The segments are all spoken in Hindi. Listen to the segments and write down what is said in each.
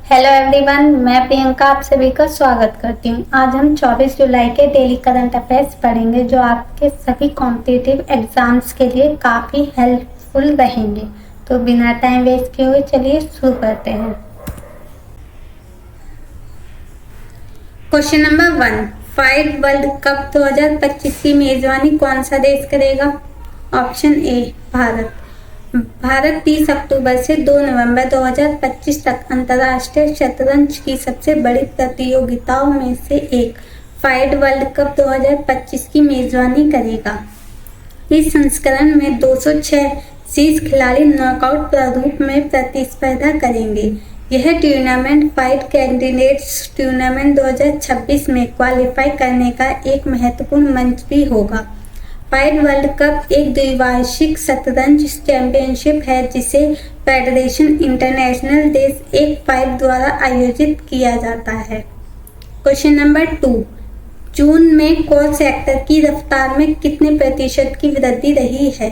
हेलो एवरीवन, मैं प्रियंका आप सभी का स्वागत करती हूँ। आज हम 24 जुलाई के डेली करंट अफेयर्स पढ़ेंगे जो आपके सभी कॉम्पिटिटिव एग्जाम्स के लिए काफ़ी हेल्पफुल रहेंगे। तो बिना टाइम वेस्ट किए हुए चलिए शुरू करते हैं। Question number 1, FIDE world cup 2025 की मेजबानी कौन सा देश करेगा? Option A Bharat. भारत 30 अक्टूबर से 2 नवंबर 2025 तक अंतर्राष्ट्रीय शतरंज की सबसे बड़ी प्रतियोगिताओं में से एक फाइड वर्ल्ड कप 2025 की मेजबानी करेगा। इस संस्करण में 206 शीर्ष खिलाड़ी नॉकआउट प्रारूप में प्रतिस्पर्धा करेंगे। यह टूर्नामेंट फाइड कैंडिडेट्स टूर्नामेंट 2026 में क्वालिफाई करने का एक महत्वपूर्ण मंच भी होगा। फाइड वर्ल्ड कप एक द्विवार्षिक शतरंज चैंपियनशिप है जिसे फेडरेशन इंटरनेशनल देश एक फाइव द्वारा आयोजित किया जाता है। क्वेश्चन नंबर 2, जून में कोल सेक्टर की रफ्तार में कितने प्रतिशत की वृद्धि रही है?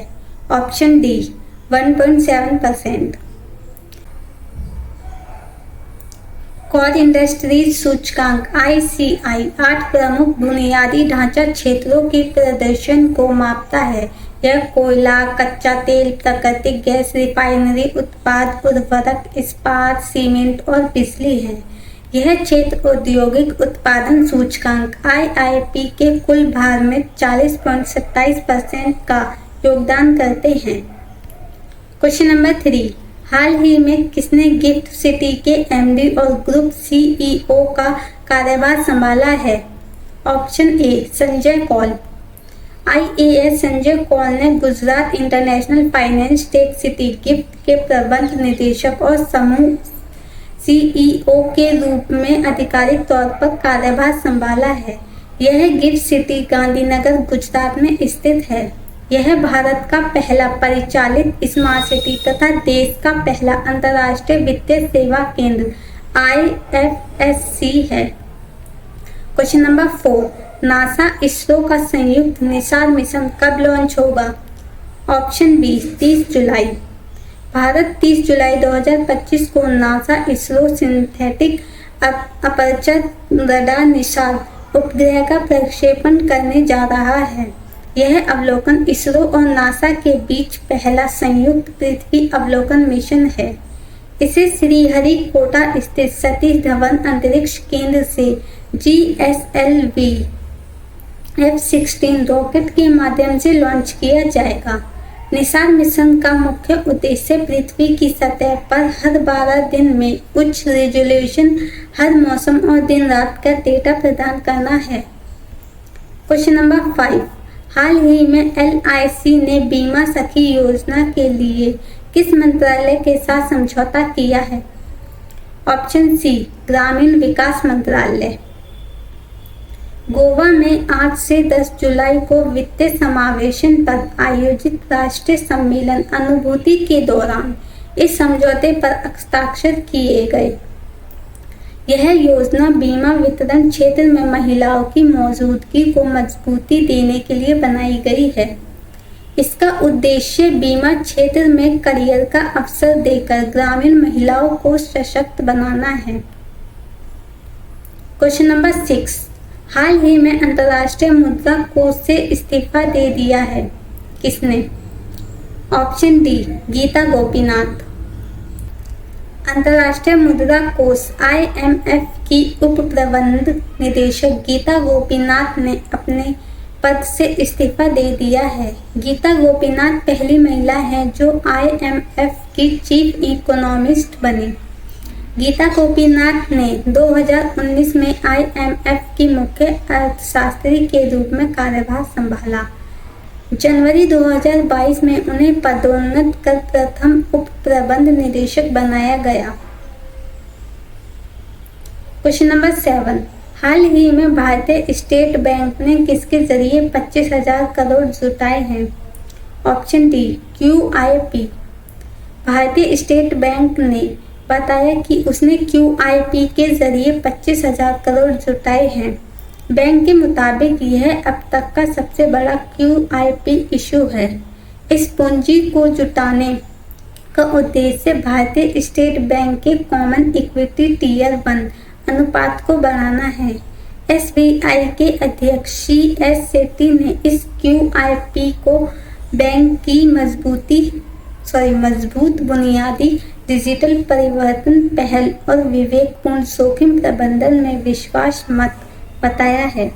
Option D 1.7%। कोल इंडस्ट्रीज सूचकांक ICI 8 प्रमुख बुनियादी ढांचा क्षेत्रों के प्रदर्शन को मापता है। यह कोयला, कच्चा तेल, प्राकृतिक गैस, रिफाइनरी उत्पाद, उर्वरक, इस्पात, सीमेंट और बिजली है। यह क्षेत्र औद्योगिक उत्पादन सूचकांक IIP के कुल भार में 40.27% का योगदान करते हैं। क्वेश्चन नंबर 3, हाल ही में किसने गिफ्ट सिटी के MD और ग्रुप CEO का कार्यभार संभाला है? Option A Sanjay Kaul. IAS Sanjay Kaul ने Gujarat international finance tech city gift के प्रबंध निदेशक और समूह CEO के रूप में आधिकारिक तौर पर कार्यभार संभाला है। यह गिफ्ट सिटी गांधीनगर गुजरात में स्थित है। यह भारत का पहला परिचालित स्मार्ट सिटी तथा देश का पहला अंतर्राष्ट्रीय वित्तीय सेवा केंद्र IFSC है। क्वेश्चन नंबर 4, नासा इसरो का संयुक्त निसार मिशन कब लॉन्च होगा? ऑप्शन बी 30 जुलाई। भारत 30 जुलाई 2025 को NASA ISRO synthetic aperture radar Nisar उपग्रह का प्रक्षेपण करने जा रहा है। यह अवलोकन इसरो और नासा के बीच पहला संयुक्त पृथ्वी अवलोकन मिशन है। इसे श्रीहरिकोटा स्थित सतीश धवन अंतरिक्ष केंद्र से GSLV F-16 रॉकेट के माध्यम से लॉन्च किया जाएगा। निसार मिशन का मुख्य उद्देश्य पृथ्वी की सतह पर हर 12 दिन में उच्च रेजोल्यूशन हर मौसम और दिन रात का डेटा प्रदान करना है। क्वेश्चन नंबर 5, हाल ही में LIC ने बीमा सखी योजना के लिए किस मंत्रालय के साथ समझौता किया है? ऑप्शन सी ग्रामीण विकास मंत्रालय। गोवा में 8 से 10 जुलाई को वित्तीय समावेशन पर आयोजित राष्ट्रीय सम्मेलन अनुभूति के दौरान इस समझौते पर हस्ताक्षर किए गए। यह योजना बीमा वितरण क्षेत्र में महिलाओं की मौजूदगी को मजबूती देने के लिए बनाई गई है। इसका उद्देश्य बीमा क्षेत्र में करियर का अवसर देकर ग्रामीण महिलाओं को सशक्त बनाना है। क्वेश्चन नंबर 6, हाल ही में अंतर्राष्ट्रीय मुद्रा कोष से इस्तीफा दे दिया है। किसने? Option D Gita Gopinath. अंतर्राष्ट्रीय मुद्रा कोष IMF की उप प्रबंध निदेशक गीता गोपीनाथ ने अपने पद से इस्तीफा दे दिया है। गीता गोपीनाथ पहली महिला हैं जो IMF की चीफ इकोनॉमिस्ट बनी। गीता गोपीनाथ ने 2019 में IMF की मुख्य अर्थशास्त्री के रूप में कार्यभार संभाला। जनवरी 2022 में उन्हें पदोन्नत कर प्रथम उप प्रबंध निदेशक बनाया गया। क्वेश्चन नंबर 7, हाल ही में भारतीय स्टेट बैंक ने किसके जरिए 25,000 करोड़ जुटाए हैं? Option D QIP। भारतीय स्टेट बैंक ने बताया कि उसने QIP के जरिए 25,000 करोड़ जुटाए हैं। बैंक के मुताबिक यह अब तक का सबसे बड़ा QIP इशू है। इस पूंजी को जुटाने का उद्देश्य भारतीय स्टेट बैंक के कॉमन इक्विटी टीयर 1 अनुपात को बढ़ाना है। SBI के अध्यक्ष CS सेठी ने इस QIP को बैंक की मजबूत बुनियादी डिजिटल परिवर्तन पहल और विवेकपूर्ण जोखिम प्रबंधन में विश्वास मत बताया है।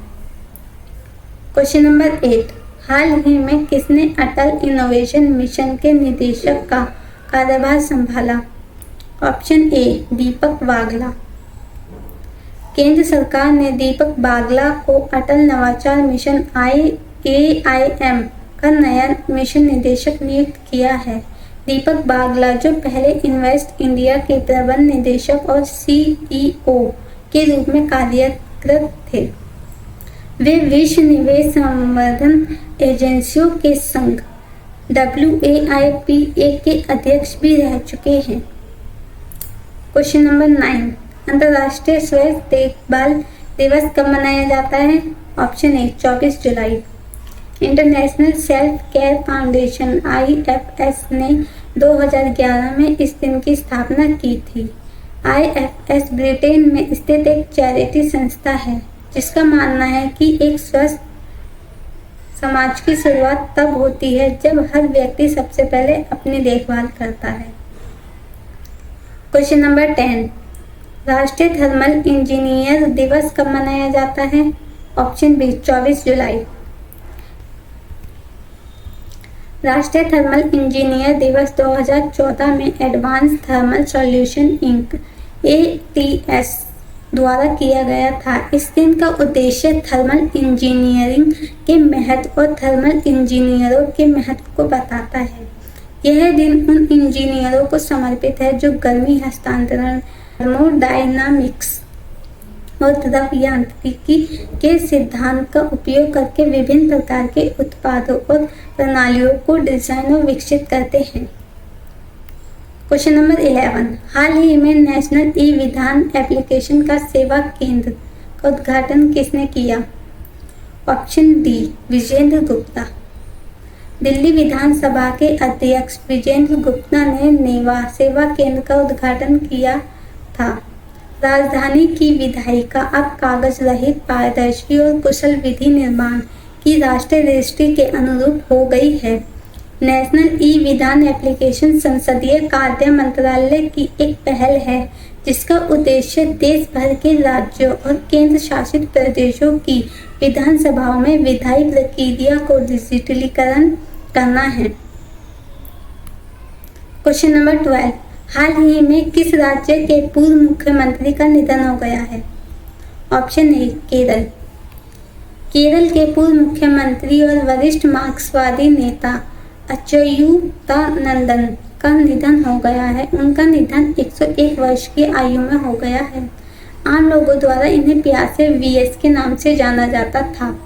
क्वेश्चन नंबर 8, हाल ही में किसने अटल इनोवेशन मिशन के निदेशक का कार्यभार संभाला? ऑप्शन ए दीपक बागला। केंद्र सरकार ने दीपक बागला को अटल नवाचार मिशन AIM का नया मिशन निदेशक नियुक्त किया है। दीपक बागला जो पहले इन्वेस्ट इंडिया के प्रबंध निदेशक और CEO के रूप में कार्यरत थे, वे विश्व निवेश संवर्धन एजेंसियों के संघ WAIPA के अध्यक्ष भी रह चुके हैं। क्वेश्चन नंबर 9, अंतर्राष्ट्रीय स्वास्थ्य देखभाल दिवस कब मनाया जाता है? ऑप्शन ए 24 जुलाई। International self care foundation IFS ने 2011 में इस दिन की स्थापना की थी। IFS ब्रिटेन में स्थित एक चैरिटी संस्था है जिसका मानना है कि एक स्वस्थ समाज की शुरुआत तब होती है जब हर व्यक्ति सबसे पहले अपनी देखभाल करता है। क्वेश्चन नंबर 10, राष्ट्रीय थर्मल इंजीनियर दिवस कब मनाया जाता है? ऑप्शन बी 24 जुलाई। राष्ट्रीय थर्मल इंजीनियर दिवस 2014 में advance thermal solution inc ATS द्वारा किया गया था। इस दिन का उद्देश्य थर्मल इंजीनियरिंग के महत्व और थर्मल इंजीनियरों के महत्व को बताता है। यह दिन उन इंजीनियरों को समर्पित है जो गर्मी हस्तांतरण, थर्मोडायनामिक्स और द्रव यांत्रिकी के सिद्धांत का उपयोग करके विभिन्न प्रकार के उत्पादों और प्रणालियों को डिजाइन और विकसित करते हैं। क्वेश्चन नंबर 11, हाल ही में नेशनल ई-विधान एप्लीकेशन का सेवा केंद्र का उद्घाटन किसने किया? Option D Vijender Gupta. दिल्ली विधानसभा के अध्यक्ष विजेंद्र गुप्ता ने नेवा सेवा केंद्र का उद्घाटन किया था। राजधानी की विधायिका अब कागज रहित, पारदर्शी और कुशल विधि निर्माण की राष्ट्रीय दृष्टि के अनुरूप हो गई है। नेशनल ई-विधान एप्लीकेशन संसदीय कार्य मंत्रालय की एक पहल है जिसका उद्देश्य देश भर के राज्यों और केंद्र शासित प्रदेशों की विधानसभाओं में विधायी प्रक्रिया को डिजिटलीकरण करना है। क्वेश्चन नंबर 12, हाल ही में किस राज्य के पूर्व मुख्यमंत्री का निधन हो गया है? ऑप्शन ए केरल। केरल के पूर्व मुख्यमंत्री और वरिष्ठ मार्क्सवादी नेता अच्युतानंदन का निधन हो गया है। उनका निधन 101 वर्ष की आयु में हो गया है। आम लोगों द्वारा इन्हें प्यार से VS के नाम से जाना जाता था।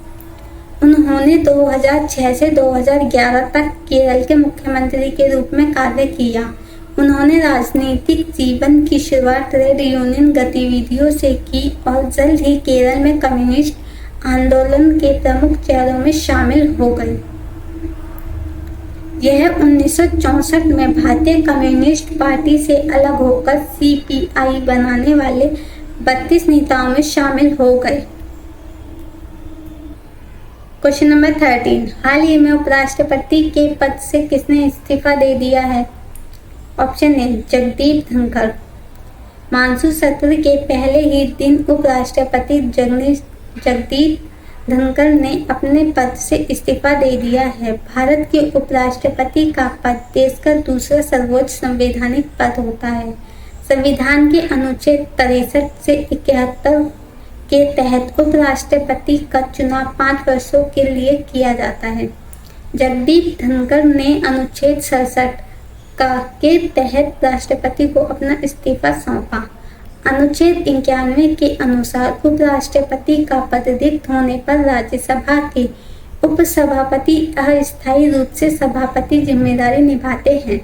उन्होंने 2006 से 2011 तक केरल के मुख्यमंत्री के रूप में कार्य किया। उन्होंने राजनीतिक जीवन की शुरुआत ट्रेड यूनियन गतिविधियों से की और जल्द ही केरल में कम्युनिस्ट आंदोलन के प्रमुख चेहरों में शामिल हो गए। यह 1964 में भारतीय कम्युनिस्ट पार्टी से अलग होकर CPI बनाने वाले 32 नेताओं में शामिल हो गए। क्वेश्चन नंबर 13, हाल ही में उपराष्ट्रपति के पद से किसने इस्तीफा दे दिया है? ऑप्शन ए जगदीप धनखड़। मानसून सत्र के पहले ही दिन उपराष्ट्रपति जगदीप धनखड़ ने अपने पद से इस्तीफा दे दिया है। भारत के उपराष्ट्रपति का पद देश का दूसरा सर्वोच्च संवैधानिक पद होता है। संविधान के अनुच्छेद 63 से 71 के तहत उपराष्ट्रपति का चुनाव 5 वर्षों के लिए किया जाता है। जगदीप धनखड़ ने अनुच्छेद 67 के तहत राष्ट्रपति को अपना इस्तीफा सौंपा। अनुच्छेद 91 के अनुसार उपराष्ट्रपति का पद रिक्त होने पर राज्यसभा के उपसभापति अस्थायी रूप से सभापति जिम्मेदारी निभाते हैं।